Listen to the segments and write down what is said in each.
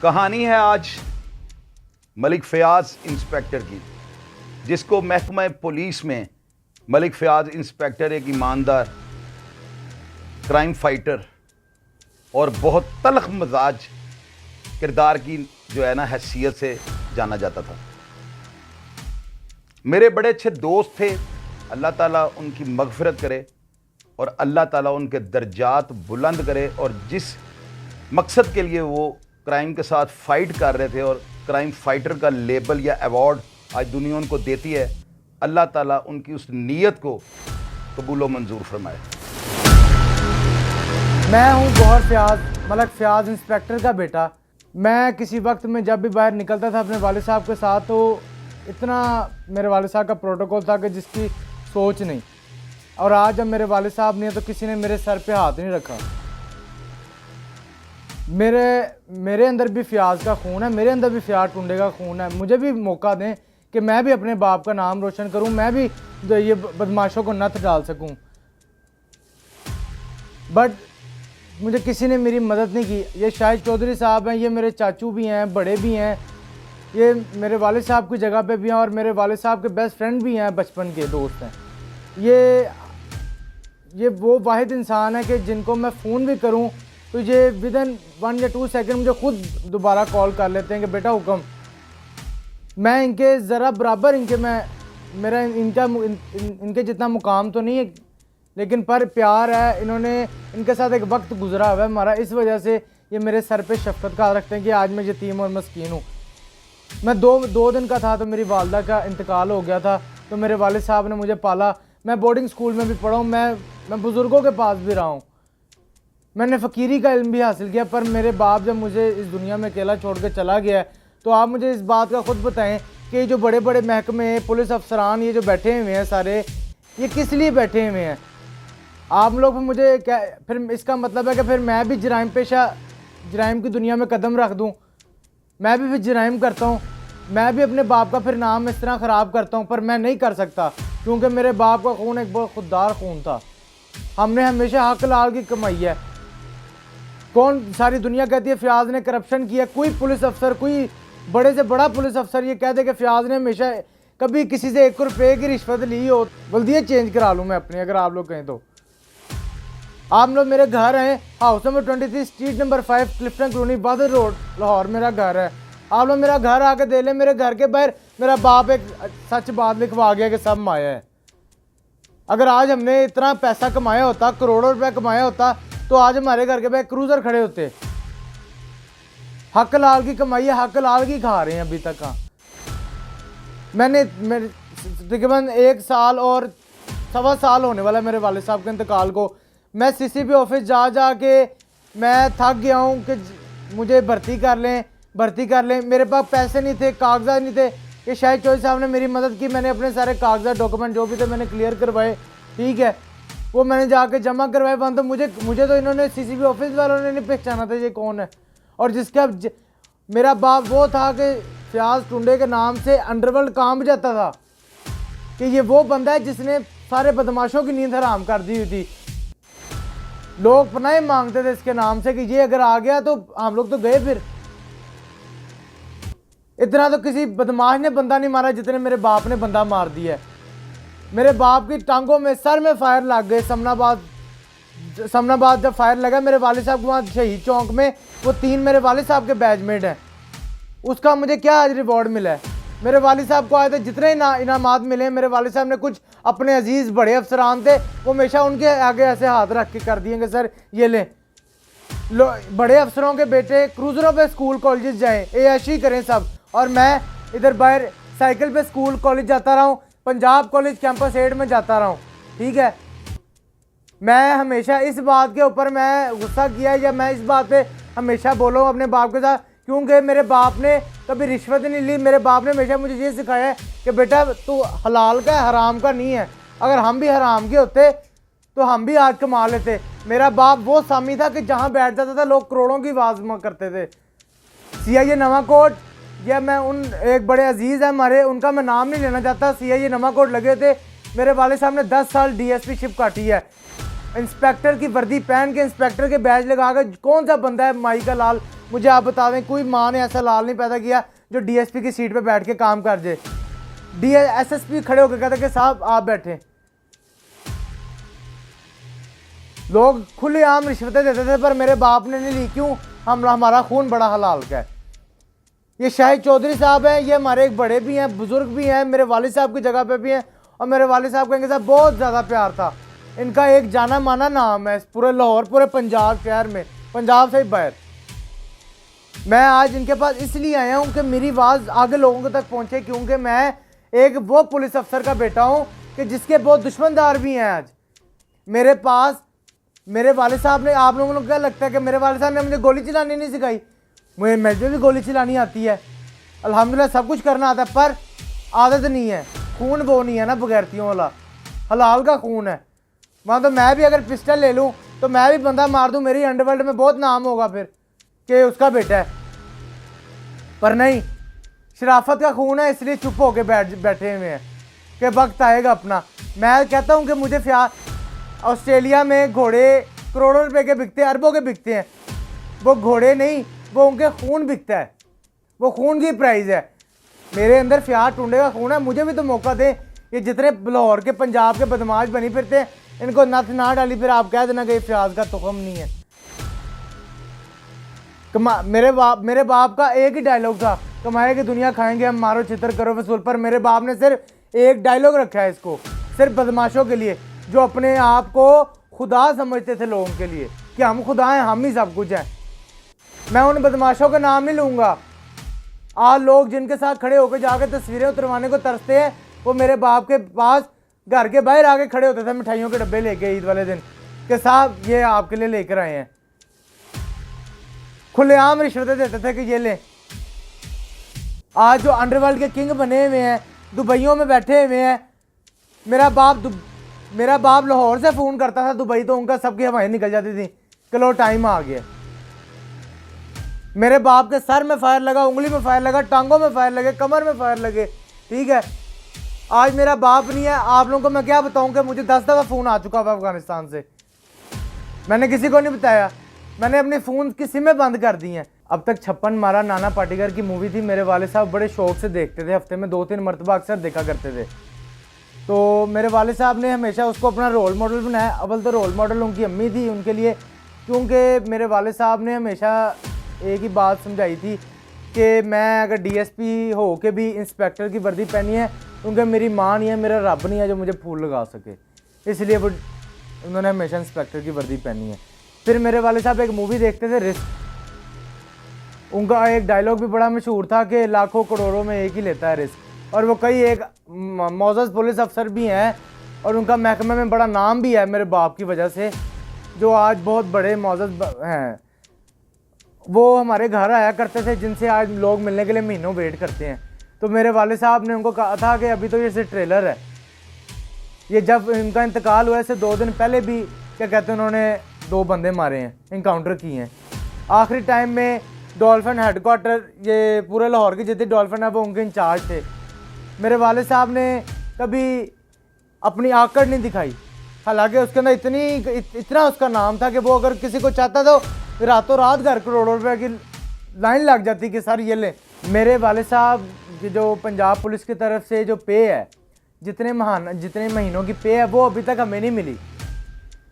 कहानी है आज मलिक फयाज इंस्पेक्टर की, जिसको महकमा पुलिस में मलिक फयाज इंस्पेक्टर एक ईमानदार क्राइम फाइटर और बहुत तल्ख मिजाज किरदार की जो है ना हैसियत से जाना जाता था। मेरे बड़े अच्छे दोस्त थे, अल्लाह ताला उनकी मगफिरत करे और अल्लाह ताला उनके दर्जात बुलंद करे। और जिस मकसद के लिए वो क्राइम के साथ फाइट कर रहे थे और क्राइम फाइटर का लेबल या अवार्ड आज दुनिया उनको देती है, अल्लाह ताला उनकी उस नीयत को कबूल व मंजूर फरमाए। मैं हूं गौहर फयाज, मलिक फयाज इंस्पेक्टर का बेटा। मैं किसी वक्त में जब भी बाहर निकलता था अपने वालिद साहब के साथ, तो इतना मेरे वालिद साहब का प्रोटोकॉल था कि जिसकी सोच नहीं। और आज जब मेरे वालिद साहब नहीं है तो किसी ने मेरे सर पे हाथ नहीं रखा। मेरे अंदर भी फयाज का खून है, मेरे अंदर भी फयाज टुंडे का खून है। मुझे भी मौका दें कि मैं भी अपने बाप का नाम रोशन करूं, मैं भी ये बदमाशों को नथ डाल सकूं। बट मुझे किसी ने मेरी मदद नहीं की। ये शाहिद चौधरी साहब हैं, ये मेरे चाचू भी हैं, बड़े भी हैं, ये मेरे वालिद साहब की जगह पे भी हैं और मेरे वालिद साहब के बेस्ट फ्रेंड भी हैं, बचपन के दोस्त हैं। ये वो वाहिद इंसान है कि जिनको मैं फ़ोन भी करूं तो ये विदिन 1 या 2 सेकंड मुझे खुद दोबारा कॉल कर लेते हैं कि बेटा हुक्म। मैं इनके ज़रा बराबर इनके जितना मुकाम तो नहीं है, लेकिन पर प्यार है। इनके साथ एक वक्त गुजरा हुआ है हमारा, इस वजह से ये मेरे सर पे शफकत का रखते हैं कि आज मैं यतीम और मस्कीन हूँ। मैं दो दिन का था तो मेरी वालदा का इंतकाल हो गया था, तो मेरे वालिद साहब ने मुझे पाला। मैं बोर्डिंग स्कूल में भी पढ़ा हूँ, मैं बुज़ुर्गों के पास भी रहा हूँ, मैंने फ़कीरी का इल्म भी हासिल किया। पर मेरे बाप जब मुझे इस दुनिया में अकेला छोड़ के चला गया है, तो आप मुझे इस बात का ख़ुद बताएं कि जो बड़े बड़े महकमे, पुलिस अफसरान ये जो बैठे हुए हैं सारे, ये किस लिए बैठे हुए हैं? आप लोग मुझे क्या, फिर इसका मतलब है कि फिर मैं भी जराइम की दुनिया में कदम रख दूं? मैं भी फिर जराइम करता हूं, मैं भी अपने बाप का फिर नाम इस तरह ख़राब करता हूं। पर मैं नहीं कर सकता, क्योंकि मेरे बाप का खून एक बहुत खुददार खून था। हमने हमेशा हक लाल की कमाई है। कौन सारी दुनिया कहती है फयाज ने करप्शन किया? कोई पुलिस अफसर, कोई बड़े से बड़ा पुलिस अफसर ये कह दे कि फयाज ने हमेशा कभी किसी से 1 रुपये की रिश्वत ली हो? बल्दिया चेंज करा लूँ मैं अपनी, अगर आप लोग कहें तो। आप लोग मेरे घर हैं, house number 23 street number 5 Clifton colony बादल रोड लाहौर मेरा घर है। आप लोग मेरा घर आके दे लें। मेरे घर के बाहर मेरा बाप एक सच बात लिखवा गया कि सब माया है। अगर आज हमने इतना पैसा कमाया होता, करोड़ों रुपए कमाया होता, तो आज हमारे घर के बाहर क्रूजर खड़े होते। हक लाल की कमाई है, हक लाल की खा रहे हैं अभी तक। हाँ, मेरे तकरीबन 1 साल और 1.25 साल होने वाला है मेरे वालिद साहब के इंतकाल को। मैं सीसीपी ऑफिस जा के मैं थक गया हूँ कि मुझे भर्ती कर लें। मेरे पास पैसे नहीं थे, कागजात नहीं थे। कि शाहिद चौधरी साहब ने मेरी मदद की, मैंने अपने सारे कागजात, डॉक्यूमेंट जो भी थे मैंने क्लियर करवाए, ठीक है, वो मैंने जाके जमा करवाए। वहाँ तो मुझे तो इन्होंने सीसीपी ऑफिस वालों ने नहीं पहचाना था ये कौन है। और जिसका मेरा बाप वो था कि फयाज टुंडे के नाम से अंडरवर्ल्ड काम जाता था कि ये वो बंदा है जिसने सारे बदमाशों की नींद हराम कर दी हुई थी। लोग पनाहे मांगते थे इसके नाम से कि ये अगर आ गया तो हम लोग तो गए। फिर इतना तो किसी बदमाश ने बंदा नहीं मारा जितने मेरे बाप ने बंदा मार दिया है। मेरे बाप की टांगों में, सर में फायर लग गए। समनाबाद जब फायर लगा मेरे वालिद साहब को, वहाँ शहीद चौक में, वो 3 मेरे वालिद साहब के बैचमेट हैं। उसका मुझे क्या आज रिवॉर्ड मिला है? मेरे वालिद साहब को आए थे जितने इनामात मिले, मेरे वालिद साहब ने कुछ अपने अजीज़ बड़े अफसरान थे, वो हमेशा उनके आगे ऐसे हाथ रख के कर दिए कि सर ये लें। बड़े अफसरों के बेटे क्रूजरों पे स्कूल कॉलेज जाएं, ऐशी करें सब, और मैं इधर बाहर साइकिल पे स्कूल कॉलेज जाता रहा हूँ, पंजाब कॉलेज कैंपस 8 में जाता रहा हूँ, ठीक है। मैं हमेशा इस बात के ऊपर मैं गुस्सा किया, या मैं इस बात पे हमेशा बोला हूँ अपने बाप के साथ, क्योंकि मेरे बाप ने कभी रिश्वत नहीं ली। मेरे बाप ने हमेशा मुझे ये सिखाया है कि बेटा तू हलाल का है, हराम का नहीं है। अगर हम भी हराम के होते तो हम भी आज कमा लेते। मेरा बाप वो सामी था कि जहाँ बैठ जाता था लोग करोड़ों की आवाज़ करते थे। CIA नवाकोट, या मैं उन एक बड़े अजीज़ हैं हमारे, उनका मैं नाम नहीं लेना चाहता, CIA नवाकोट लगे थे। मेरे वाले साहब ने 10 साल DSP शिप काटी है। इंस्पेक्टर की वर्दी पहन के, इंस्पेक्टर के बैज लगा के, कौन सा बंदा है माई का लाल, मुझे आप बता दें। कोई माँ ने ऐसा लाल नहीं पैदा किया जो डीएसपी की सीट पे बैठ के काम कर जाए। एसएसपी खड़े होकर कहते कि साहब आप बैठे। लोग खुलेआम रिश्वतें देते थे, पर मेरे बाप ने नहीं ली। क्यों? हमारा खून बड़ा हलाल का है। ये शाहिद चौधरी साहब हैं, ये हमारे एक बड़े भी हैं, बुजुर्ग भी हैं, मेरे वालिद साहब की जगह पे भी हैं, और मेरे वालिद साहब का इनके साथ बहुत ज़्यादा प्यार था। इनका एक जाना माना नाम है पूरे लाहौर, पूरे पंजाब शहर में, पंजाब से ही बाहर। मैं आज इनके पास इसलिए आया हूँ कि मेरी आवाज़ आगे लोगों तक पहुँचे, क्योंकि मैं एक वो पुलिस अफसर का बेटा हूँ कि जिसके बहुत दुश्मनदार भी हैं। आज मेरे पास मेरे वालिद साहब ने, आप लोगों को क्या लगता है कि मेरे वालिद साहब ने मुझे गोली चलानी नहीं सिखाई? मुझे भी गोली चलानी आती है, अल्हम्दुलिल्लाह सब कुछ करना आता है, पर आदत नहीं है। खून वो नहीं है ना बगैरतियों वाला, हलाल का खून है। मान तो मैं भी अगर पिस्टल ले लूँ तो मैं भी बंदा मार दूँ, मेरी अंडरवर्ल्ड में बहुत नाम होगा फिर कि उसका बेटा है। पर नहीं, शराफत का खून है, इसलिए चुप होके बैठे हुए हैं कि वक्त आएगा अपना। मैं कहता हूँ कि मुझे ऑस्ट्रेलिया में घोड़े करोड़ों रुपए के बिकते हैं, अरबों के बिकते हैं। वो घोड़े नहीं, वो उनके खून बिकता है, वो खून की प्राइस है। मेरे अंदर फ्याज टूंडे का खून है, मुझे भी तो मौका दे। ये जितने लाहौर के पंजाब के बदमाश बनी फिरते हैं, इनको नथ ना डाली फिर आप कह देना कि फ्याज का तुखम नहीं है। मेरे बाप का एक ही डायलॉग था, कमाए की दुनिया खाएंगे हम, मारो चित्र करो वसूल। पर मेरे बाप ने सिर्फ एक डायलॉग रखा है इसको, सिर्फ बदमाशों के लिए, जो अपने आप को खुदा समझते थे लोगों के लिए कि हम खुदा हैं, हम ही सब कुछ हैं। मैं उन बदमाशों का नाम नहीं लूँगा। आज लोग जिनके साथ खड़े होकर जाकर तस्वीरें उतरवाने को तरसते हैं, वो मेरे बाप के पास घर के बाहर आके खड़े होते थे मिठाइयों के डब्बे लेके ईद वाले दिन कि साहब ये आपके लिए लेकर आए हैं। खुलेआम रिश्वतें देते थे कि ये ले। आज जो अंडरवर्ल्ड के किंग बने हुए हैं, दुबईयों में बैठे हुए हैं। मेरा बाप लाहौर से फ़ोन करता था दुबई, तो उनका सबकी हवाएं निकल जाती थी कि लो टाइम आ गया। मेरे बाप के सर में फायर लगा, उंगली में फायर लगा, टांगों में फायर लगे, कमर में फायर लगे। ठीक है, आज मेरा बाप नहीं है। आप लोगों को मैं क्या बताऊं कि मुझे 10 दफ़ा फ़ोन आ चुका था अफगानिस्तान से। मैंने किसी को नहीं बताया, मैंने अपनी फ़ोन की सिमें बंद कर दी हैं। अब तक 56 मारा नाना पाटेकर की मूवी थी, मेरे वाले साहब बड़े शौक से देखते थे, हफ्ते में 2-3 मरतबा अक्सर देखा करते थे। तो मेरे वाले साहब ने हमेशा उसको अपना रोल मॉडल बनाया। अव्वल तो रोल मॉडल उनकी अम्मी थी उनके लिए, क्योंकि मेरे वाले साहब ने हमेशा एक ही बात समझाई थी कि मैं अगर डीएसपी हो के भी इंस्पेक्टर की वर्दी पहनी है, क्योंकि मेरी माँ नहीं है, मेरा रब नहीं है जो मुझे फूल लगा सके, इसलिए वो उन्होंने हमेशा इंस्पेक्टर की वर्दी पहनी है। फिर मेरे वाले साहब एक मूवी देखते थे रिस्क, उनका एक डायलॉग भी बड़ा मशहूर था कि लाखों करोड़ों में एक ही लेता है रिस्क। और वो कई एक मौजूद पुलिस अफसर भी हैं और उनका महकमे में बड़ा नाम भी है मेरे बाप की वजह से, जो आज बहुत बड़े मौजूद हैं। वो हमारे घर आया करते थे, जिनसे आज लोग मिलने के लिए महीनों वेट करते हैं। तो मेरे वाले साहब ने उनको कहा था कि अभी तो ये सिर्फ ट्रेलर है। ये जब इनका इंतकाल हुआ, इससे 2 दिन पहले भी क्या कहते हैं उन्होंने 2 बंदे मारे हैं, इनकाउंटर किए हैं। आखिरी टाइम में डॉल्फिन हेडक्वार्टर, ये पूरे लाहौर की जितनी डॉल्फिन है वो उनके इंचार्ज थे। मेरे वाले साहब ने कभी अपनी आकड़ नहीं दिखाई, हालांकि उसके अंदर इतना उसका नाम था कि वो अगर किसी को चाहता तो रातों रात घर करोड़ों रुपए की लाइन लग जाती कि सर ये ले। मेरे वाले साहब की जो पंजाब पुलिस की तरफ से जो पे है, जितने महीनों की पे है वो अभी तक हमें नहीं मिली।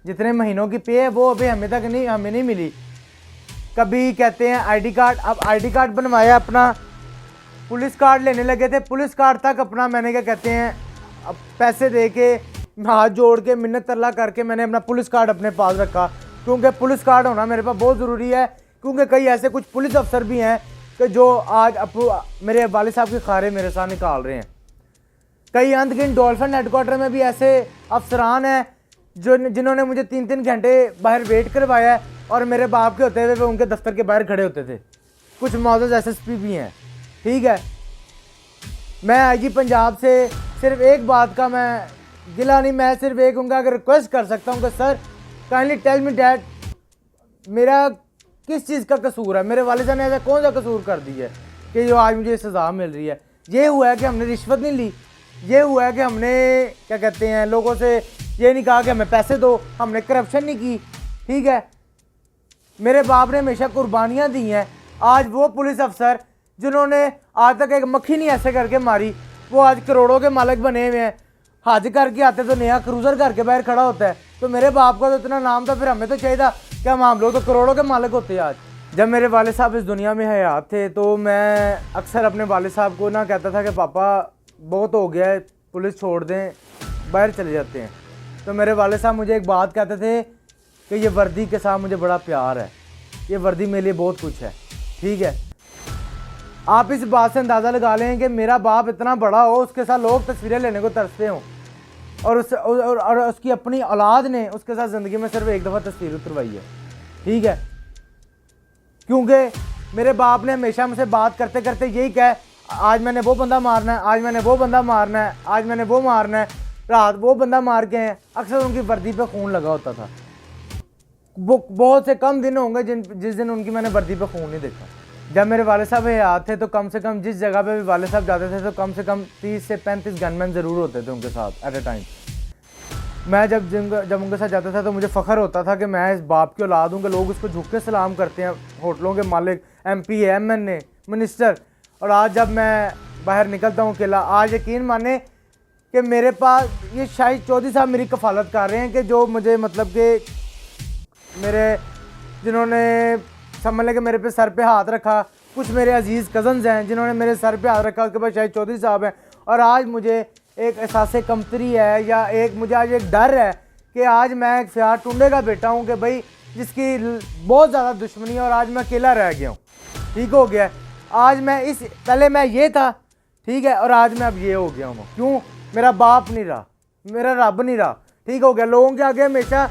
जितने महीनों की पे है वो अभी हमें नहीं मिली। कभी कहते हैं आईडी कार्ड, अब आईडी कार्ड बनवाया अपना, पुलिस कार्ड लेने लगे थे, पुलिस कार्ड तक अपना मैंने क्या कहते हैं अब पैसे दे के हाथ जोड़ के मिन्नत तरला करके मैंने अपना पुलिस कार्ड अपने पास रखा, क्योंकि पुलिस कार्ड होना मेरे पास बहुत ज़रूरी है। क्योंकि कई ऐसे कुछ पुलिस अफसर भी हैं कि जो आज मेरे वाले साहब के खारे मेरे साथ निकाल रहे हैं। कई अंतगिन डॉल्फिन हेडक्वार्टर में भी ऐसे अफसरान हैं जिन्होंने मुझे 3-3 घंटे बाहर वेट करवाया है और मेरे बाप के होते हुए वो उनके दफ्तर के बाहर खड़े होते थे। कुछ मौजूद एसएसपी भी हैं। ठीक है, मैं आईजी पंजाब से सिर्फ एक बात का मैं गिला नहीं, मैं सिर्फ एक उनका अगर रिक्वेस्ट कर सकता हूँ कि sir kindly tell me that मेरा किस चीज़ का कसूर है, मेरे वालिद साहब ने ऐसा कौन सा कसूर कर दिया है कि जो आज मुझे सज़ा मिल रही है। ये हुआ है कि हमने रिश्वत नहीं ली, ये हुआ है कि हमने क्या कहते हैं लोगों से ये नहीं कहा कि हमें पैसे दो, हमने करप्शन नहीं की, ठीक है। मेरे बाप ने हमेशा कुर्बानियाँ दी हैं। आज वो पुलिस अफसर जिन्होंने आज तक एक मक्खी नहीं ऐसे करके मारी, वो आज करोड़ों के मालिक बने हुए हैं। हज करके आते तो नया क्रूज़र करके बाहर खड़ा होता है। तो मेरे बाप का तो इतना नाम था, फिर हमें तो चाहिए था कि हम लोग तो करोड़ों के मालिक होते हैं आज। जब मेरे वालिद साहब इस दुनिया में हयात थे तो मैं अक्सर अपने वालिद साहब को ना कहता था कि पापा बहुत हो गया है, पुलिस छोड़ दें, बाहर चले जाते हैं। तो मेरे वालिद साहब मुझे एक बात कहते थे कि ये वर्दी के साथ मुझे बड़ा प्यार है, ये वर्दी मेरे लिए बहुत कुछ है, ठीक है। आप इस बात से अंदाज़ा लगा लें कि मेरा बाप इतना बड़ा हो, उसके साथ लोग तस्वीरें लेने को तरसते हों, और उसकी अपनी औलाद ने उसके साथ ज़िंदगी में सिर्फ एक दफ़ा तस्वीर उतरवाई है, ठीक है। क्योंकि मेरे बाप ने हमेशा मुझसे बात करते करते यही कहा, आज मैंने वो बंदा मारना है, आज मैंने वो बंदा मारना है, आज मैंने वो मारना है, रात वो बंदा मार के हैं। अक्सर उनकी वर्दी पे खून लगा होता था। वो बहुत से कम दिन होंगे जिस दिन उनकी मैंने वर्दी पे खून नहीं देखा। जब मेरे वाले साहब हयात थे तो कम से कम जिस जगह पे भी वाले साहब जाते थे तो कम से कम 30 से 35 गनमैन ज़रूर होते थे उनके साथ एट ए टाइम। मैं जब उनके साथ जाता था तो मुझे फ़ख्र होता था कि मैं इस बाप की औलाद हूँ कि लोग उसको झुक के सलाम करते हैं, होटलों के मालिक, MP, MNA, मिनिस्टर। और आज जब मैं बाहर निकलता हूँ अकेला, आज यकीन माने कि मेरे पास ये शाहिद चौधरी साहब मेरी कफ़ालत कर रहे हैं कि जो मुझे मतलब कि मेरे जिन्होंने समझ लें कि मेरे पे सर पे हाथ रखा। कुछ मेरे अजीज़ कज़न्स हैं जिन्होंने मेरे सर पे हाथ रखा, उसके बाद शाहिद चौधरी साहब हैं। और आज मुझे एक एहसास कमतरी है या मुझे आज एक डर है कि आज मैं एक फ़याद टुंडे का बेटा हूँ कि भाई जिसकी बहुत ज़्यादा दुश्मनी है, और आज मैं अकेला रह गया हूँ, ठीक हो गया। आज मैं पहले मैं ये था, ठीक है, और आज मैं अब ये हो गया हूँ। क्यों? मेरा बाप नहीं रहा, मेरा रब नहीं रहा, ठीक हो गया। लोगों के आगे हमेशा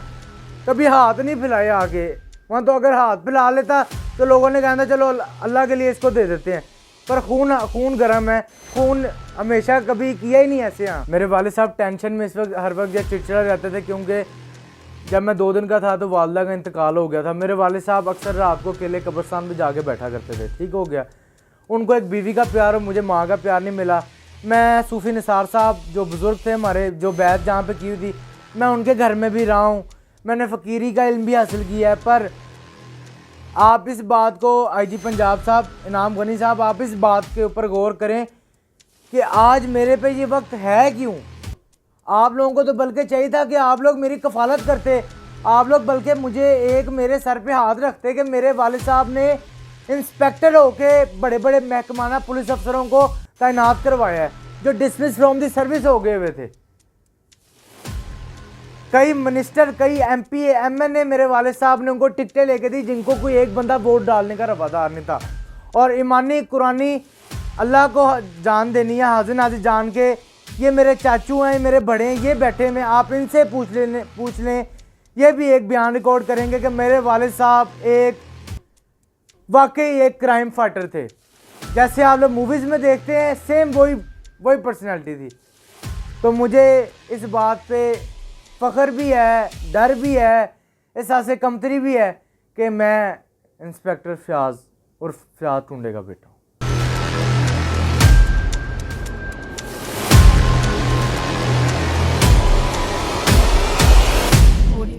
कभी हाथ नहीं फैलाए आगे, वहाँ तो अगर हाथ फैला लेता तो लोगों ने कहना चलो अल्लाह के लिए इसको दे देते हैं। पर खून गर्म है, खून हमेशा कभी किया ही नहीं ऐसे। यहाँ मेरे वालिद साहब टेंशन में इस वक्त हर वक्त चिड़चिड़ा रहते थे, क्योंकि जब मैं 2 दिन का था तो वालदा का इंतकाल हो गया था। मेरे वालिद साहब अक्सर रात को अकेले कब्रिस्तान में जाके बैठा करते थे, ठीक हो गया। उनको एक बीवी का प्यार और मुझे माँ का प्यार नहीं मिला। मैं सूफ़ी निसार साहब जो बुज़ुर्ग थे हमारे, जो बैत जहाँ पे की हुई थी, मैं उनके घर में भी रहा हूँ, मैंने फ़कीरी का इल्म भी हासिल किया है। पर आप इस बात को IG पंजाब साहब, इनाम गनी साहब, आप इस बात के ऊपर गौर करें कि आज मेरे पे ये वक्त है क्यों। आप लोगों को तो बल्कि चाहिए था कि आप लोग मेरी कफ़ालत करते, आप लोग बल्कि मुझे एक मेरे सर पे हाथ रखते कि मेरे वालिद साहब ने इंस्पेक्टर होके बड़े बड़े महकमाना पुलिस अफसरों को तैनात करवाया है जो डिसमिस फ्रॉम दी सर्विस हो गए हुए थे। कई मिनिस्टर, कई MP, MNA मेरे वालिद साहब ने उनको टिकटें लेके दी जिनको कोई एक बंदा वोट डालने का रवादार नहीं था। और ईमानी कुरानी अल्लाह को जान देनी है, हाजिर नाजिर जान के, ये मेरे चाचू हैं, मेरे बड़े हैं, ये बैठे में, आप इनसे पूछ लें, ये भी एक बयान रिकॉर्ड करेंगे कि मेरे वालिद साहब एक वाकई एक क्राइम फाइटर थे। जैसे आप लोग मूवीज़ में देखते हैं, सेम वही पर्सनैलिटी थी। तो मुझे इस बात पे फ़ख्र भी है, डर भी है, एहसास कमतरी भी है कि मैं इंस्पेक्टर फ़याज़ और फ़याद टुंडे का बेटा हूँ।